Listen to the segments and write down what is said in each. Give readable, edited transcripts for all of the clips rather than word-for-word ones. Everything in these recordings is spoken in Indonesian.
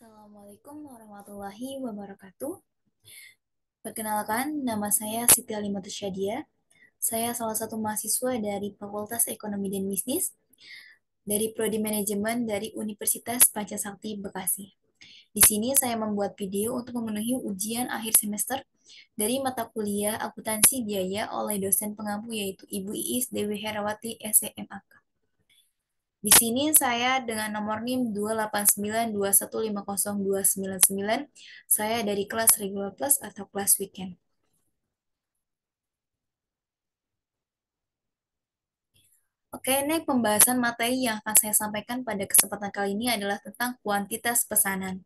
Assalamualaikum warahmatullahi wabarakatuh. Perkenalkan, nama saya Siti Alimatus Syadia. Saya salah satu mahasiswa dari Fakultas Ekonomi dan Bisnis dari Prodi Manajemen dari Universitas Pancasakti Bekasi. Di sini saya membuat video untuk memenuhi ujian akhir semester dari mata kuliah akuntansi biaya oleh dosen pengampu yaitu Ibu Iis Dewi Herawati SEMAK. Di sini saya dengan nomor NIM 28921502999, saya dari kelas regular plus atau kelas weekend. Oke, ini pembahasan materi yang akan saya sampaikan pada kesempatan kali ini adalah tentang kuantitas pesanan.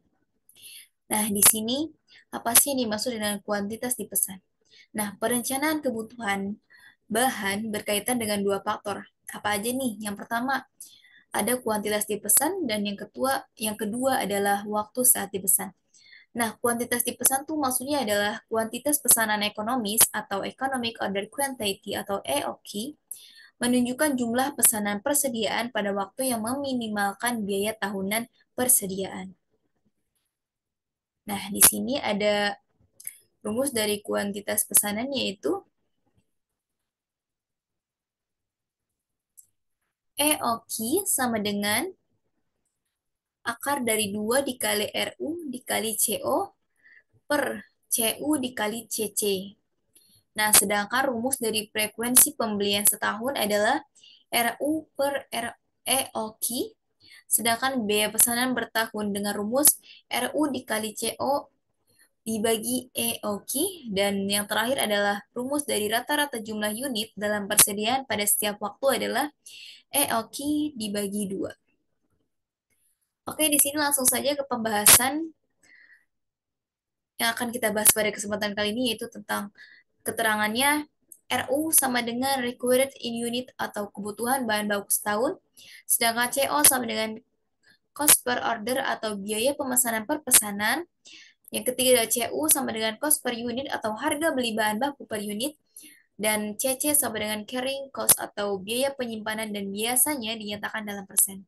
Nah, di sini apa sih yang dimaksud dengan kuantitas dipesan? Nah, perencanaan kebutuhan bahan berkaitan dengan dua faktor. Apa aja nih? Yang pertama, ada kuantitas dipesan dan yang kedua adalah waktu saat dipesan. Nah, kuantitas dipesan tuh maksudnya adalah kuantitas pesanan ekonomis atau Economic Order Quantity atau EOQ, menunjukkan jumlah pesanan persediaan pada waktu yang meminimalkan biaya tahunan persediaan. Nah, di sini ada rumus dari kuantitas pesanan yaitu EOQ sama dengan akar dari 2 dikali RU dikali CO per CU dikali CC. Nah, sedangkan rumus dari frekuensi pembelian setahun adalah RU per EOQ, sedangkan biaya pesanan bertahun dengan rumus RU dikali CO dibagi EOQ, dan yang terakhir adalah rumus dari rata-rata jumlah unit dalam persediaan pada setiap waktu adalah EOQ dibagi 2. Oke, di sini langsung saja ke pembahasan yang akan kita bahas pada kesempatan kali ini, yaitu tentang keterangannya. RU sama dengan required in unit atau kebutuhan bahan baku setahun, sedangkan CO sama dengan cost per order atau biaya pemesanan per pesanan. Yang ketiga adalah CU sama dengan cost per unit atau harga beli bahan baku per unit, dan CC sama dengan carrying cost atau biaya penyimpanan dan biasanya dinyatakan dalam persen.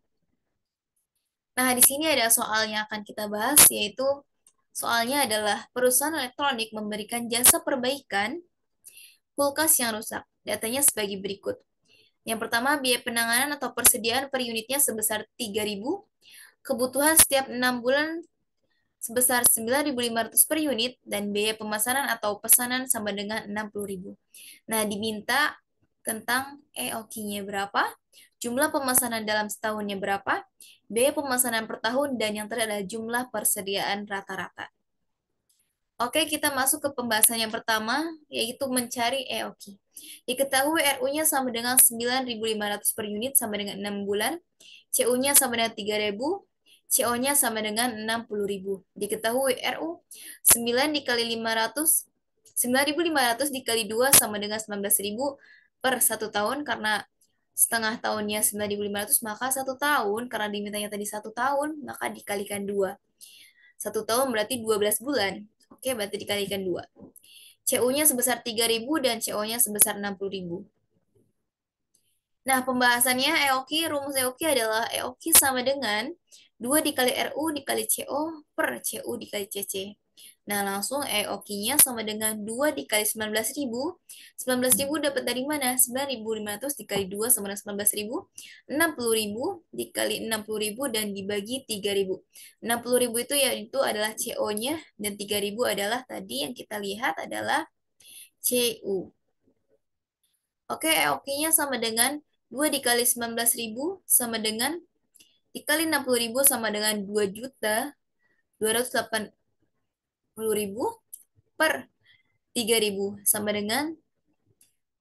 Nah, di sini ada soal yang akan kita bahas, yaitu soalnya adalah perusahaan elektronik memberikan jasa perbaikan kulkas yang rusak. Datanya sebagai berikut. Yang pertama, biaya penanganan atau persediaan per unitnya sebesar 3.000, kebutuhan setiap 6 bulan sebesar 9.500 per unit, dan biaya pemesanan atau pesanan sama dengan 60.000. Nah, diminta tentang EOQ-nya berapa, jumlah pemesanan dalam setahunnya berapa, biaya pemesanan per tahun, dan yang terakhir adalah jumlah persediaan rata-rata. Oke, kita masuk ke pembahasan yang pertama, yaitu mencari EOQ. Diketahui RU-nya sama dengan 9.500 per unit sama dengan 6 bulan, CU-nya sama dengan 3.000, CO-nya sama dengan 60.000. Diketahui RU 9 dikali 500, 9.500 dikali 2 sama dengan 19.000 per 1 tahun, karena setengah tahunnya 9.500, maka 1 tahun, karena dimintanya tadi 1 tahun, maka dikalikan 2. 1 tahun berarti 12 bulan. Oke, berarti dikalikan 2. CU-nya sebesar 3.000 dan CO-nya sebesar 60.000. Nah, pembahasannya EOQ, rumus EOQ adalah EOQ sama dengan 2 dikali RU dikali CO per CU dikali CC. Nah, langsung EOQ-nya sama dengan 2 dikali 19.000. 19.000 dapat dari mana? 9.500 dikali 2 sama dengan 19.000. 60.000 dikali 60.000 dan dibagi 3.000. 60.000 itu adalah CO-nya, dan 3.000 adalah tadi yang kita lihat adalah CU. Oke, EOQ-nya sama dengan 2 dikali 19.000 sama dengan dikali 60.000 sama dengan 2.280.000 per 3.000 sama dengan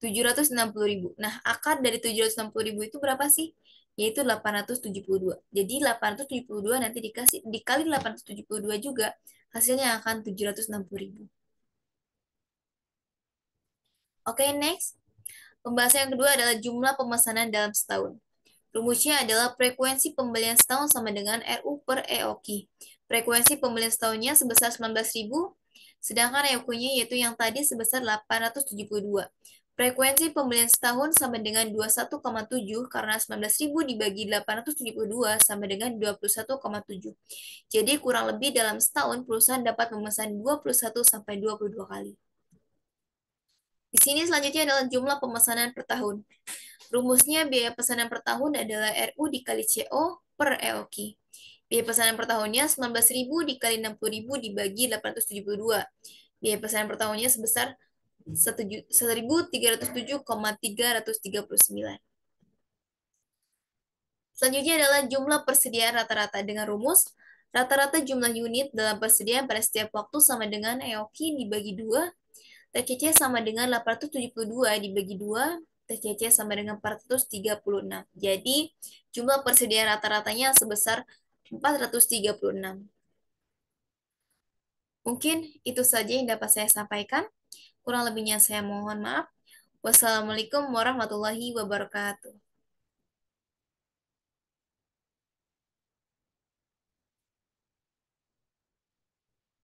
760.000. Nah, akar dari 760.000 itu berapa sih? Yaitu 872. Jadi 872 nanti dikali 872 juga, hasilnya akan 760.000. Oke, next. Pembahasan yang kedua adalah jumlah pemesanan dalam setahun. Rumusnya adalah frekuensi pembelian setahun sama dengan RU per EOQ. Frekuensi pembelian setahunnya sebesar 19.000, sedangkan EOQ-nya yaitu yang tadi sebesar 872. Frekuensi pembelian setahun sama dengan 21,7 karena 19.000 dibagi 872 sama dengan 21,7. Jadi kurang lebih dalam setahun perusahaan dapat memesan 21 sampai 22 kali. Di sini selanjutnya adalah jumlah pemesanan per tahun. Rumusnya biaya pesanan per tahun adalah RU dikali CO per EOQ. Biaya pesanan per tahunnya 19.000 dikali 60.000 dibagi 872. Biaya pesanan per tahunnya sebesar 1.307,339. Selanjutnya adalah jumlah persediaan rata-rata dengan rumus rata-rata jumlah unit dalam persediaan pada setiap waktu sama dengan EOQ dibagi 2, TCC sama dengan 872 dibagi 2, TCC sama dengan 436. Jadi, jumlah persediaan rata-ratanya sebesar 436. Mungkin itu saja yang dapat saya sampaikan. Kurang lebihnya saya mohon maaf. Wassalamualaikum warahmatullahi wabarakatuh.